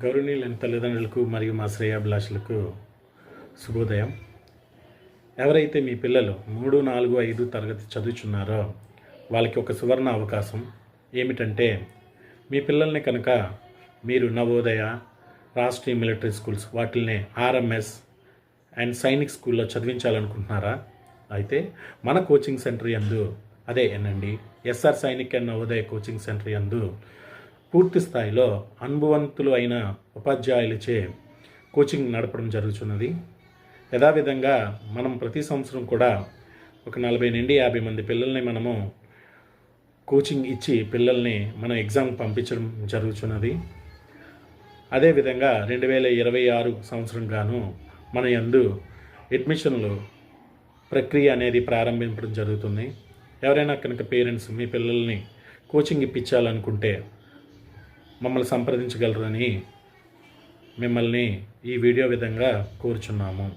గౌరవనీయులైన తల్లిదండ్రులకు మరియు మా శ్రేయాభిలాషులకు శుభోదయం. ఎవరైతే మీ పిల్లలు 3, 4, 5 తరగతి చదువుచున్నారో వాళ్ళకి ఒక సువర్ణ అవకాశం ఏమిటంటే, మీ పిల్లల్ని కనుక మీరు నవోదయ, రాష్ట్రీయ మిలిటరీ స్కూల్స్ వాటిల్ని ఆర్ఎంఎస్ అండ్ సైనిక్ స్కూల్లో చదివించాలనుకుంటున్నారా? అయితే మన కోచింగ్ సెంటర్ యందు అదేనండి SR Sainik and Navodaya coaching centre యందు పూర్తి స్థాయిలో అనుభవంతులు అయిన ఉపాధ్యాయులచే కోచింగ్ నడపడం జరుగుతున్నది. యథావిధంగా మనం ప్రతి సంవత్సరం కూడా ఒక 40 నుండి 50 మంది పిల్లల్ని మనము కోచింగ్ ఇచ్చి పిల్లల్ని మనం ఎగ్జామ్ పంపించడం జరుగుతున్నది. అదేవిధంగా 2026 సంవత్సరం గాను మన యందు అడ్మిషన్లు ప్రక్రియ అనేది ప్రారంభించడం జరుగుతుంది. ఎవరైనా కనుక పేరెంట్స్ మీ పిల్లల్ని కోచింగ్ ఇప్పించాలనుకుంటే మమ్మల్ని సంప్రదించగలరని మిమ్మల్ని ఈ వీడియో విధంగా కోరుచున్నాము.